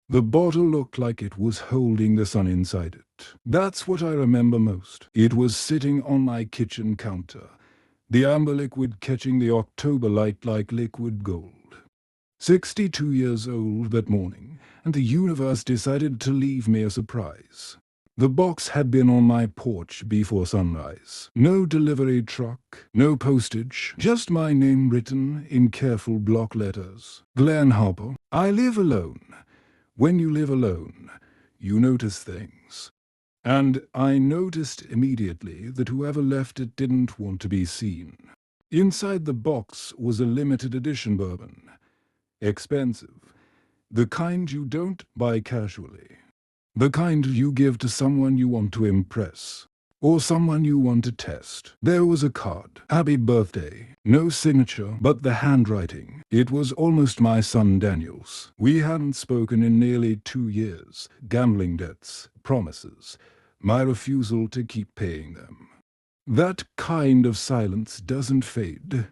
The bottle looked like it was holding the sun inside it. That's what I remember most. It was sitting on my kitchen counter, the amber liquid catching the October light like liquid gold. 62 years old that morning, and the universe decided to leave me a surprise. The box had been on my porch before sunrise. No delivery truck, no postage, just my name written in careful block letters. Glenn Harper. I live alone. When you live alone, you notice things. And I noticed immediately that whoever left it didn't want to be seen. Inside the box was a limited edition bourbon. Expensive. The kind you don't buy casually. The kind you give to someone you want to impress. Or someone you want to test. There was a card. Happy birthday. No signature, but the handwriting. It was almost my son Daniel's. We hadn't spoken in nearly 2 years. Gambling debts, promises, my refusal to keep paying them. That kind of silence doesn't fade.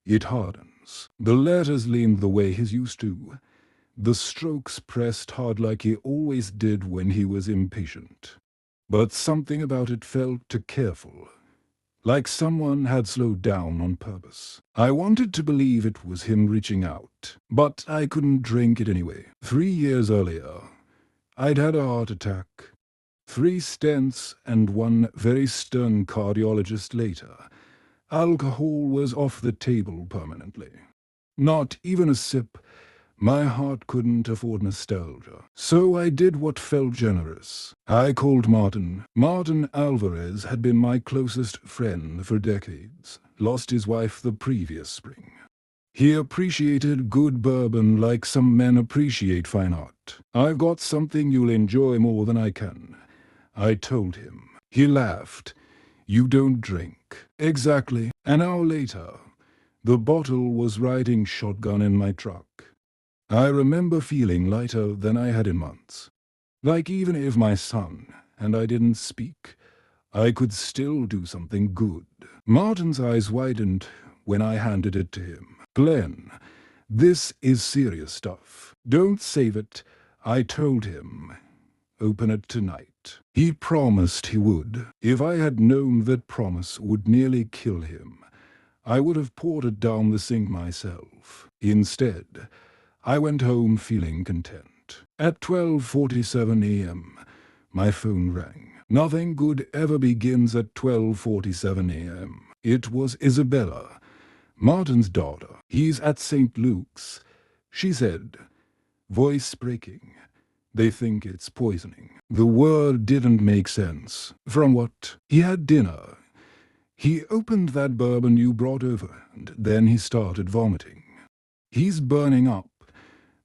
It hardens. The letters leaned the way his used to. The strokes pressed hard like he always did when he was impatient. But something about it felt too careful, like someone had slowed down on purpose. I wanted to believe it was him reaching out, but I couldn't drink it anyway. 3 years earlier, I'd had a heart attack. 3 stents and one very stern cardiologist later. Alcohol was off the table permanently. Not even a sip. My heart couldn't afford nostalgia. So I did what felt generous. I called Martin. Martin Alvarez had been my closest friend for decades. Lost his wife the previous spring. He appreciated good bourbon like some men appreciate fine art. I've got something you'll enjoy more than I can, I told him. He laughed. You don't drink. Exactly. An hour later, the bottle was riding shotgun in my truck. I remember feeling lighter than I had in months. Like even if my son and I didn't speak, I could still do something good. Martin's eyes widened when I handed it to him. Glenn, this is serious stuff. Don't save it, I told him. Open it tonight. He promised he would. If I had known that promise would nearly kill him, I would have poured it down the sink myself. Instead, I went home feeling content. At 12:47 a.m., my phone rang. Nothing good ever begins at 12:47 a.m. It was Isabella, Martin's daughter. He's at St. Luke's, she said, voice breaking. They think it's poisoning. The word didn't make sense. From what? He had dinner. He opened that bourbon you brought over, and then he started vomiting. He's burning up.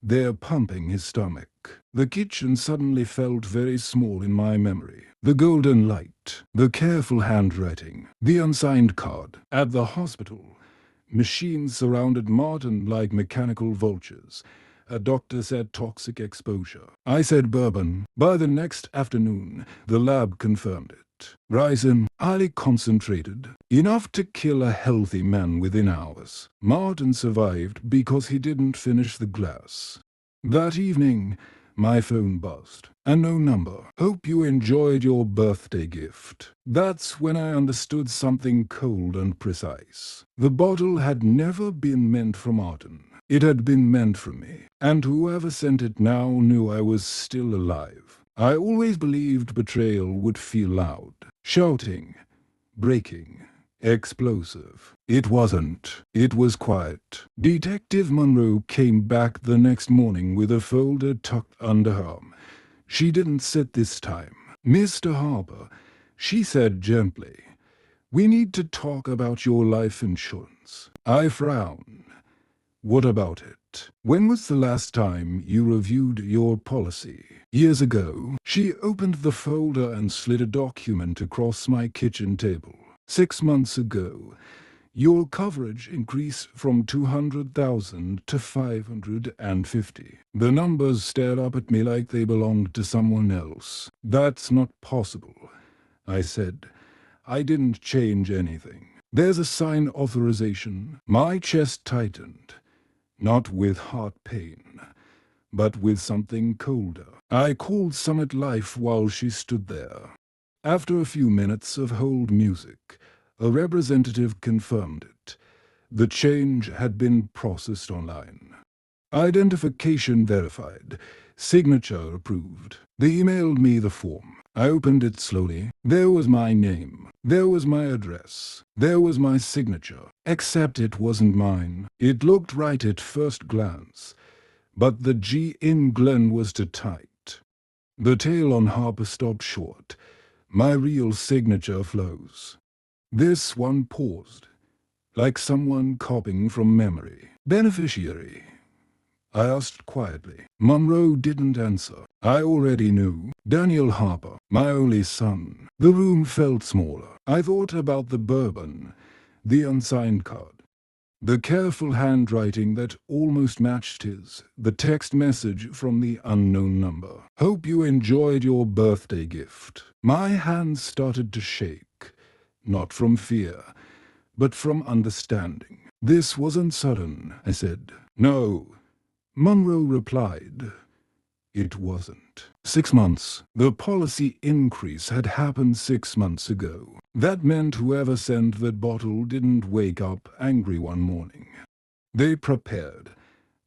They're pumping his stomach. The kitchen suddenly felt very small in my memory. The golden light, the careful handwriting, the unsigned card. At the hospital, machines surrounded Martin like mechanical vultures. A doctor said toxic exposure. I said bourbon. By the next afternoon, the lab confirmed it. Ricin, highly concentrated, enough to kill a healthy man within hours. Martin survived because he didn't finish the glass. That evening, my phone buzzed. A no number. Hope you enjoyed your birthday gift. That's when I understood something cold and precise. The bottle had never been meant for Martin. It had been meant for me. And whoever sent it now knew I was still alive. I always believed betrayal would feel loud. Shouting. Breaking. Explosive. It wasn't. It was quiet. Detective Monroe came back the next morning with a folder tucked under her arm. She didn't sit this time. Mr. Harper, she said gently, we need to talk about your life insurance. I frowned. What about it? When was the last time you reviewed your policy? Years ago. She opened the folder and slid a document across my kitchen table. 6 months ago, your coverage increased from 200,000 to 550. The numbers stared up at me like they belonged to someone else. That's not possible, I said. I didn't change anything. There's a sign authorization. My chest tightened. Not with heart pain. but with something colder. I called Summit Life while she stood there. After a few minutes of hold music, a representative confirmed it. The change had been processed online. Identification verified. Signature approved. They emailed me the form. I opened it slowly. There was my name. There was my address. There was my signature. Except it wasn't mine. It looked right at first glance. But the G in Glen was too tight. The tail on Harper stopped short. My real signature flows. This one paused, like someone copying from memory. Beneficiary, I asked quietly. Monroe didn't answer. I already knew. Daniel Harper, my only son. The room felt smaller. I thought about the bourbon, the unsigned card, the careful handwriting that almost matched his, the text message from the unknown number. Hope you enjoyed your birthday gift. My hands started to shake, not from fear, but from understanding. This wasn't sudden, I said. No. Monroe replied, it wasn't. 6 months. The policy increase had happened 6 months ago. That meant whoever sent that bottle didn't wake up angry one morning. They prepared.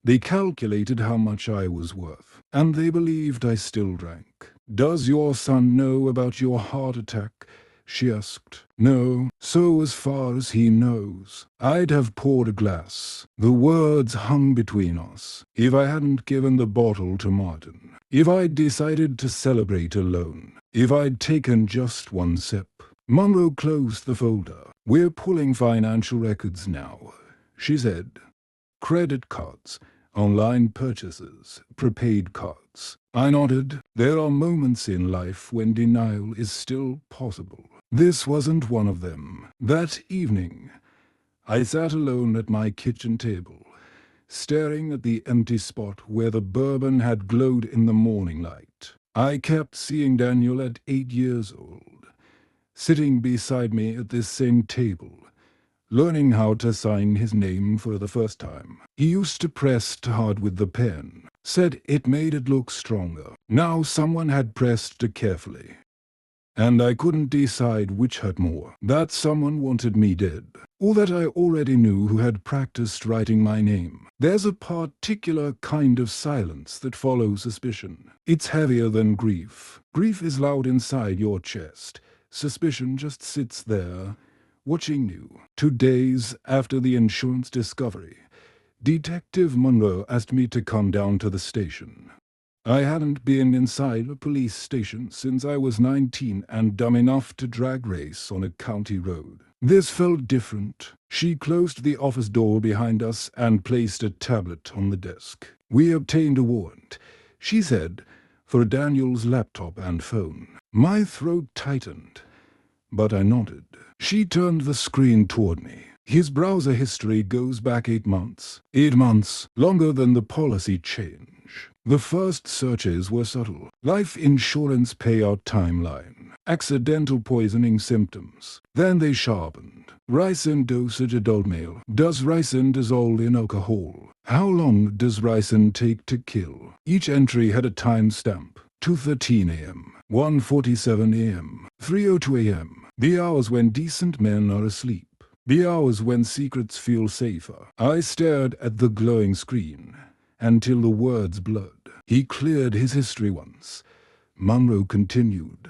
They calculated how much I was worth, and they believed I still drank. Does your son know about your heart attack? She asked. No, so as far as he knows. I'd have poured a glass. The words hung between us. If I hadn't given the bottle to Martin. If I'd decided to celebrate alone. If I'd taken just one sip. Monroe closed the folder. We're pulling financial records now, she said. Credit cards, online purchases, prepaid cards. I nodded. There are moments in life when denial is still possible. This wasn't one of them. That evening, I sat alone at my kitchen table, staring at the empty spot where the bourbon had glowed in the morning light. I kept seeing Daniel at 8 years old, sitting beside me at this same table, learning how to sign his name for the first time. He used to press too hard with the pen, said it made it look stronger. Now someone had pressed too carefully, and I couldn't decide which hurt more. That someone wanted me dead, or that I already knew who had practiced writing my name. There's a particular kind of silence that follows suspicion. It's heavier than grief. Grief is loud inside your chest. Suspicion just sits there, watching you. 2 days after the insurance discovery, Detective Monroe asked me to come down to the station. I hadn't been inside a police station since I was 19 and dumb enough to drag race on a county road. This felt different. She closed the office door behind us and placed a tablet on the desk. We obtained a warrant, she said, for Daniel's laptop and phone. My throat tightened, but I nodded. She turned the screen toward me. His browser history goes back 8 months. 8 months, longer than the policy change. The first searches were subtle. Life insurance payout timeline. Accidental poisoning symptoms. Then they sharpened. Ricin dosage adult male. Does ricin dissolve in alcohol? How long does ricin take to kill? Each entry had a time stamp. 2:13 a.m. 1:47 a.m. 3:02 a.m. The hours when decent men are asleep. The hours when secrets feel safer. I stared at the glowing screen until the words blurred. He cleared his history once. Monroe continued.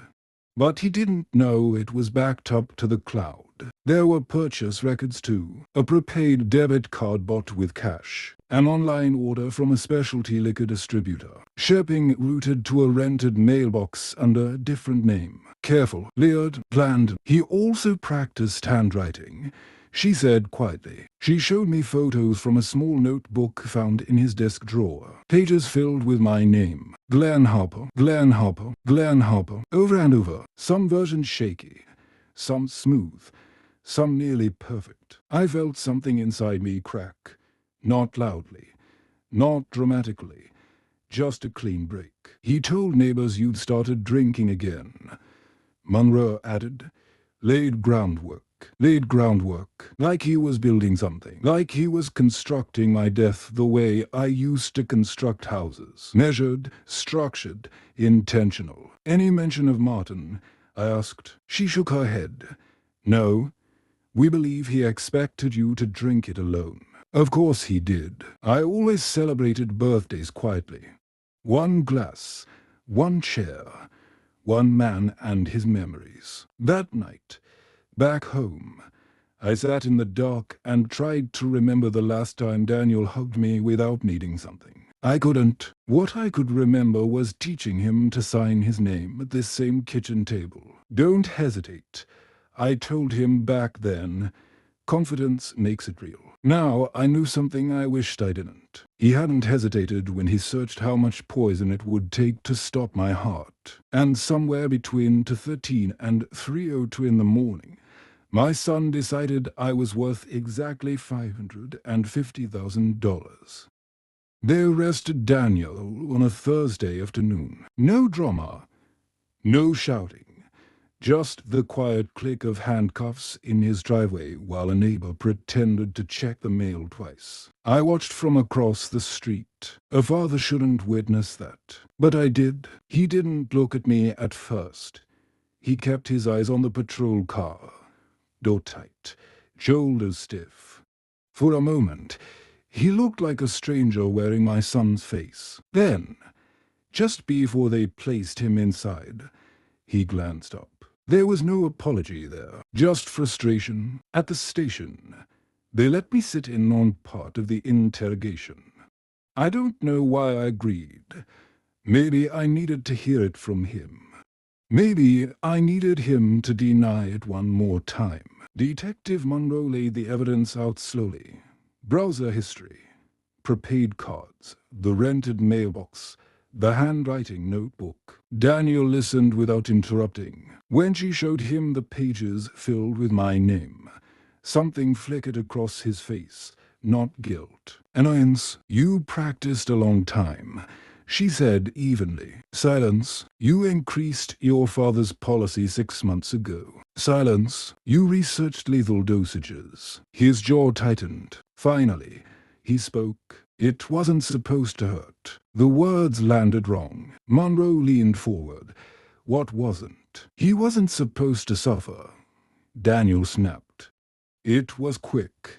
But he didn't know it was backed up to the cloud. There were purchase records too. A prepaid debit card bought with cash. An online order from a specialty liquor distributor. Shipping routed to a rented mailbox under a different name. Careful, layered, planned. He also practiced handwriting, she said quietly. She showed me photos from a small notebook found in his desk drawer. Pages filled with my name. Glenn Harper, Glenn Harper, Glenn Harper. Over and over. Some versions shaky, some smooth, some nearly perfect. I felt something inside me crack. Not loudly, not dramatically, just a clean break. He told neighbors you'd started drinking again. Monroe added, laid groundwork. laid groundwork, like he was building something, like he was constructing my death the way I used to construct houses. Measured, structured, intentional. Any mention of Martin? I asked. She shook her head. No. We believe he expected you to drink it alone. Of course he did. I always celebrated birthdays quietly. One glass, one chair, one man and his memories. That night, back home, I sat in the dark and tried to remember the last time Daniel hugged me without needing something. I couldn't. What I could remember was teaching him to sign his name at this same kitchen table. Don't hesitate. I told him back then, confidence makes it real. Now I knew something I wished I didn't. He hadn't hesitated when he searched how much poison it would take to stop my heart. And somewhere between 2:13 and 3:02 in the morning, my son decided I was worth exactly $550,000. They arrested Daniel on a Thursday afternoon. No drama, no shouting. Just the quiet click of handcuffs in his driveway while a neighbor pretended to check the mail twice. I watched from across the street. A father shouldn't witness that. But I did. He didn't look at me at first. He kept his eyes on the patrol car. Door tight, shoulders stiff. For a moment, he looked like a stranger wearing my son's face. Then, just before they placed him inside, he glanced up. There was no apology there, just frustration. At the station, they let me sit in on part of the interrogation. I don't know why I agreed. Maybe I needed to hear it from him. Maybe I needed him to deny it one more time. Detective Monroe laid the evidence out slowly. Browser history, prepaid cards, the rented mailbox, the handwriting notebook. Daniel listened without interrupting. When she showed him the pages filled with my name, something flickered across his face, not guilt. Annoyance. You practiced a long time, she said evenly. Silence. You increased your father's policy 6 months ago. Silence. You researched lethal dosages. His jaw tightened. Finally, he spoke. It wasn't supposed to hurt. The words landed wrong. Monroe leaned forward. What wasn't? He wasn't supposed to suffer. Daniel snapped. It was quick.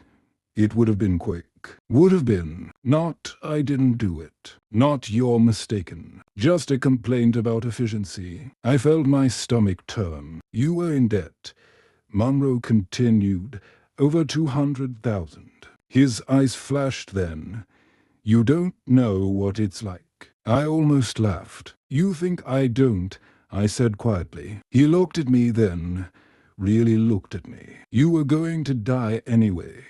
It would have been quick. Would have been. Not, I didn't do it. Not, you're mistaken. Just a complaint about efficiency. I felt my stomach turn. You were in debt. Monroe continued. Over 200,000. His eyes flashed then. You don't know what it's like. I almost laughed. You think I don't, I said quietly. He looked at me then, really looked at me. You were going to die anyway,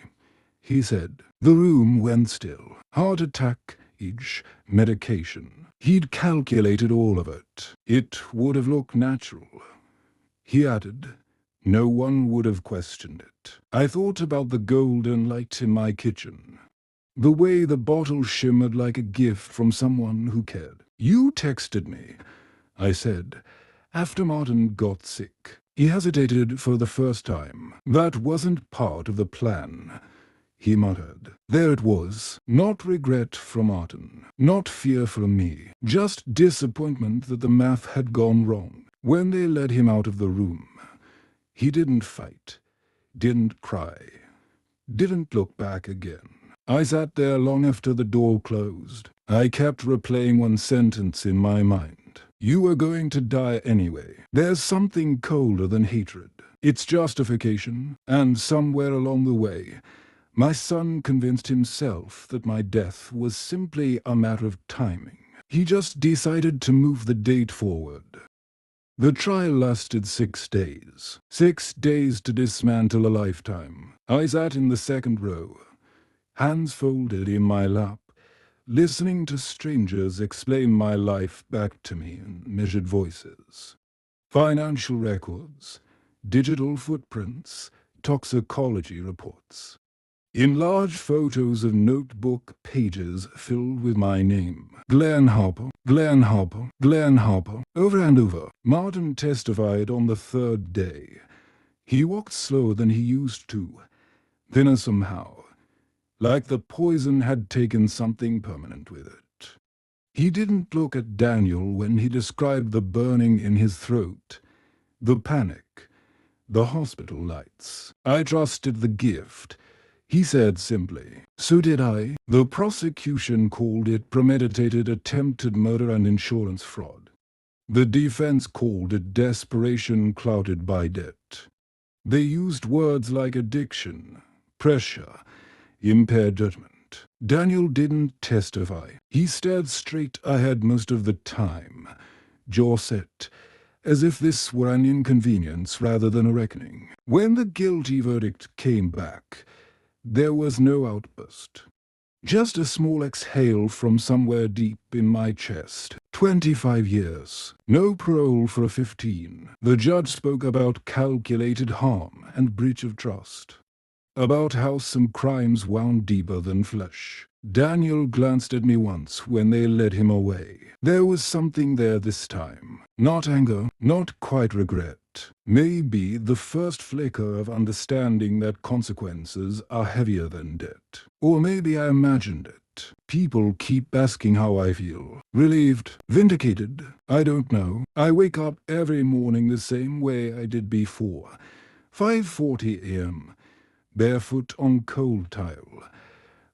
he said. The room went still. Heart attack, each medication. He'd calculated all of it. It would have looked natural. He added, no one would have questioned it. I thought about the golden light in my kitchen. The way the bottle shimmered like a gift from someone who cared. You texted me, I said, after Martin got sick. He hesitated for the first time. That wasn't part of the plan, he muttered. There it was. Not regret from Martin. Not fear from me. Just disappointment that the math had gone wrong. When they led him out of the room, he didn't fight, didn't cry, didn't look back again. I sat there long after the door closed. I kept replaying one sentence in my mind. You were going to die anyway. There's something colder than hatred. It's justification, and somewhere along the way, my son convinced himself that my death was simply a matter of timing. He just decided to move the date forward. The trial lasted 6 days. 6 days to dismantle a lifetime. I sat in the second row, hands folded in my lap, listening to strangers explain my life back to me in measured voices. Financial records, digital footprints, toxicology reports. Enlarged photos of notebook pages filled with my name. Glenn Harper, Glenn Harper, Glenn Harper. Over and over. Martin testified on the third day. He walked slower than he used to, thinner somehow, like the poison had taken something permanent with it. He didn't look at Daniel when he described the burning in his throat, the panic, the hospital lights. I trusted the gift. He said simply, "So did I." The prosecution called it premeditated attempted murder and insurance fraud. The defense called it desperation clouded by debt. They used words like addiction, pressure, impaired judgment. Daniel didn't testify. He stared straight ahead most of the time, jaw set, as if this were an inconvenience rather than a reckoning. When the guilty verdict came back, there was no outburst. Just a small exhale from somewhere deep in my chest. 25 years. No parole for a 15. The judge spoke about calculated harm and breach of trust. About how some crimes wound deeper than flesh. Daniel glanced at me once when they led him away. There was something there this time. Not anger, not quite regret. Maybe the first flicker of understanding that consequences are heavier than debt. Or maybe I imagined it. People keep asking how I feel. Relieved? Vindicated? I don't know. I wake up every morning the same way I did before. 5:40 a.m. Barefoot on cold tile,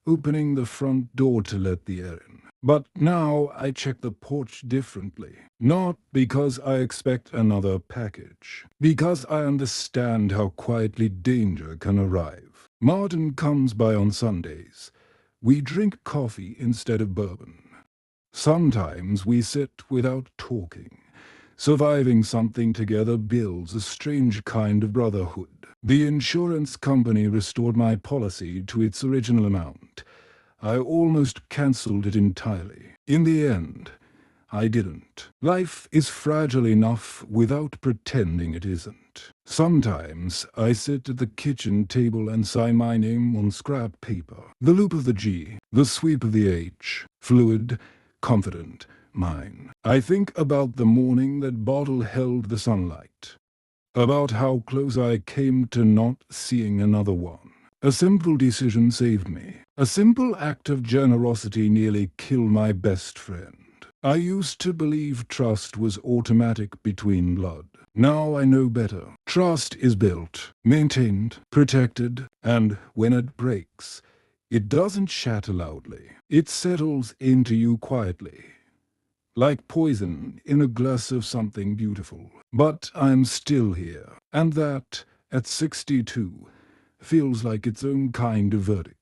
opening the front door to let the air in. But now I check the porch differently. Not because I expect another package. Because I understand how quietly danger can arrive. Martin comes by on Sundays. We drink coffee instead of bourbon. Sometimes we sit without talking. Surviving something together builds a strange kind of brotherhood. The insurance company restored my policy to its original amount. I almost cancelled it entirely. In the end, I didn't. Life is fragile enough without pretending it isn't. Sometimes I sit at the kitchen table and sign my name on scrap paper. The loop of the G, the sweep of the H. Fluid, confident, mine. I think about the morning that bottle held the sunlight. About how close I came to not seeing another one. A simple decision saved me. A simple act of generosity nearly killed my best friend. I used to believe trust was automatic between blood. Now I know better. Trust is built, maintained, protected, and when it breaks, it doesn't shatter loudly. It settles into you quietly. Like poison in a glass of something beautiful. But I'm still here, and that, at 62, feels like its own kind of verdict.